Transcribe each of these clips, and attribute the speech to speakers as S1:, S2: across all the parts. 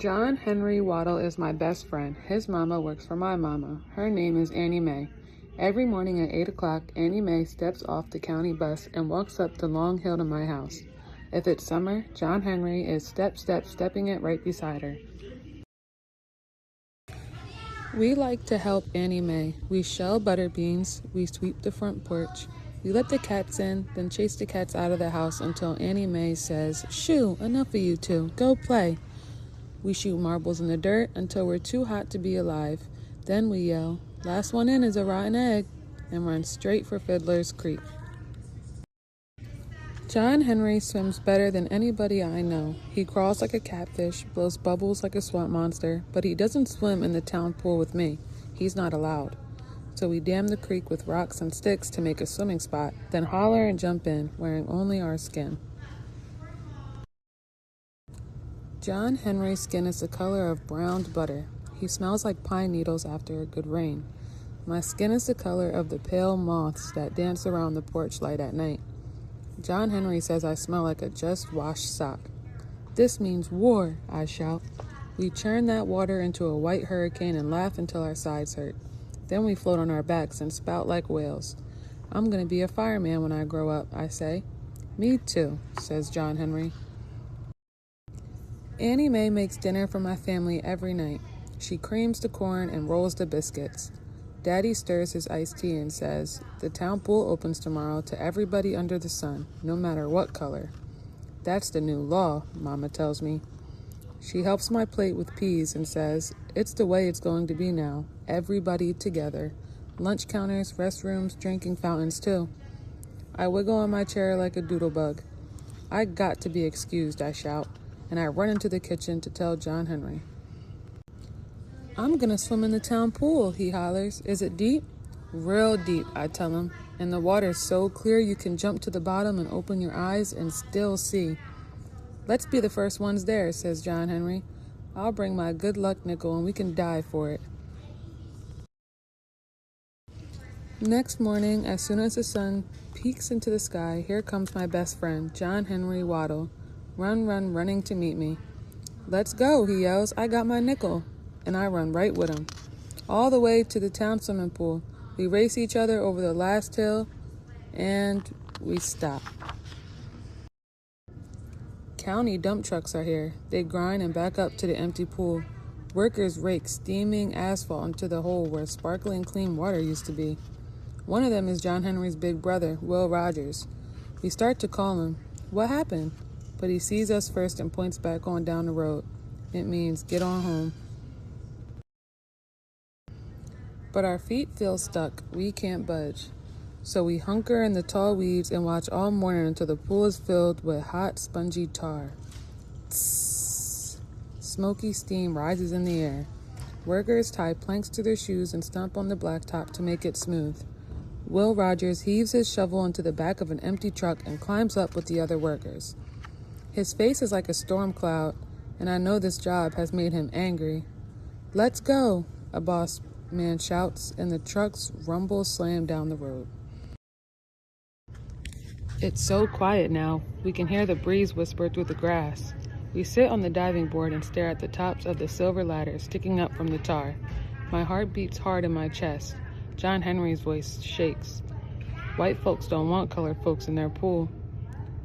S1: John Henry Waddle is my best friend. His mama works for my mama. Her name is Annie Mae. Every morning at 8 o'clock, Annie Mae steps off the county bus and walks up the long hill to my house. If it's summer, John Henry is stepping it right beside her. We like to help Annie Mae. We shell butter beans, we sweep the front porch, we let the cats in, then chase the cats out of the house until Annie Mae says, "Shoo, enough of you two, go play." We shoot marbles in the dirt until we're too hot to be alive. Then we yell, "Last one in is a rotten egg," and run straight for Fiddler's Creek. John Henry swims better than anybody I know. He crawls like a catfish, blows bubbles like a swamp monster, but he doesn't swim in the town pool with me. He's not allowed. So we dam the creek with rocks and sticks to make a swimming spot, then holler and jump in, wearing only our skin. John Henry's skin is the color of browned butter. He smells like pine needles after a good rain. My skin is the color of the pale moths that dance around the porch light at night. John Henry says I smell like a just washed sock. "This means war," I shout. We churn that water into a white hurricane and laugh until our sides hurt. Then we float on our backs and spout like whales. "I'm gonna be a fireman when I grow up," I say. "Me too," says John Henry. Annie Mae makes dinner for my family every night. She creams the corn and rolls the biscuits. Daddy stirs his iced tea and says, "The town pool opens tomorrow to everybody under the sun, no matter what color." "That's the new law," Mama tells me. She helps my plate with peas and says, "It's the way it's going to be now, everybody together. Lunch counters, restrooms, drinking fountains too." I wiggle in my chair like a doodlebug. "I got to be excused," I shout, and I run into the kitchen to tell John Henry. "I'm gonna swim in the town pool," he hollers. "Is it deep?" "Real deep," I tell him, "and the water's so clear you can jump to the bottom and open your eyes and still see." "Let's be the first ones there," says John Henry. "I'll bring my good luck nickel and we can die for it." Next morning, as soon as the sun peeks into the sky, here comes my best friend, John Henry Waddle. Running to meet me. "Let's go," he yells. "I got my nickel." And I run right with him. All the way to the town swimming pool. We race each other over the last hill, and we stop. County dump trucks are here. They grind and back up to the empty pool. Workers rake steaming asphalt into the hole where sparkling clean water used to be. One of them is John Henry's big brother, Will Rogers. We start to call him. "What happened?" But he sees us first and points back on down the road. It means get on home. But our feet feel stuck. We can't budge. So we hunker in the tall weeds and watch all morning until the pool is filled with hot, spongy tar. Tss. Smoky steam rises in the air. Workers tie planks to their shoes and stomp on the blacktop to make it smooth. Will Rogers heaves his shovel into the back of an empty truck and climbs up with the other workers. His face is like a storm cloud, and I know this job has made him angry. "Let's go," a boss man shouts, and the trucks rumble slam down the road. It's so quiet now, we can hear the breeze whisper through the grass. We sit on the diving board and stare at the tops of the silver ladders sticking up from the tar. My heart beats hard in my chest. John Henry's voice shakes. "White folks don't want colored folks in their pool."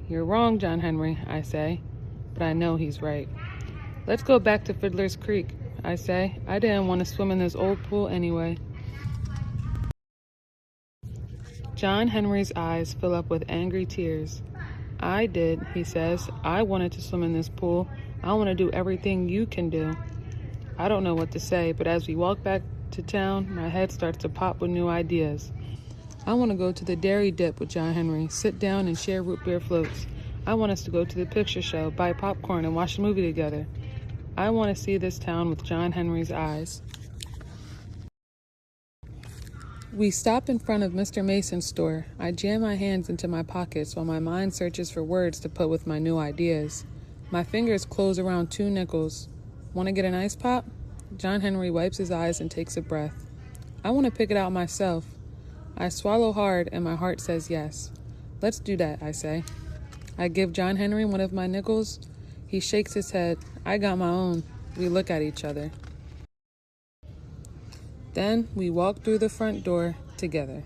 S1: "You're wrong, John Henry," I say, but I know he's right. "Let's go back to Fiddler's Creek," I say. I didn't want to swim in this old pool anyway. John Henry's eyes fill up with angry tears. "I did," he says. "I wanted to swim in this pool. I want to do everything you can do." I don't know what to say, but as we walk back to town, my head starts to pop with new ideas. I want to go to the dairy dip with John Henry, sit down and share root beer floats. I want us to go to the picture show, buy popcorn, and watch a movie together. I want to see this town with John Henry's eyes. We stop in front of Mr. Mason's store. I jam my hands into my pockets while my mind searches for words to put with my new ideas. My fingers close around 2 nickels. "Want to get an ice pop?" John Henry wipes his eyes and takes a breath. I want to pick it out myself. I swallow hard and my heart says yes. "Let's do that," I say. I give John Henry one of my nickels. He shakes his head. "I got my own." We look at each other. Then we walk through the front door together.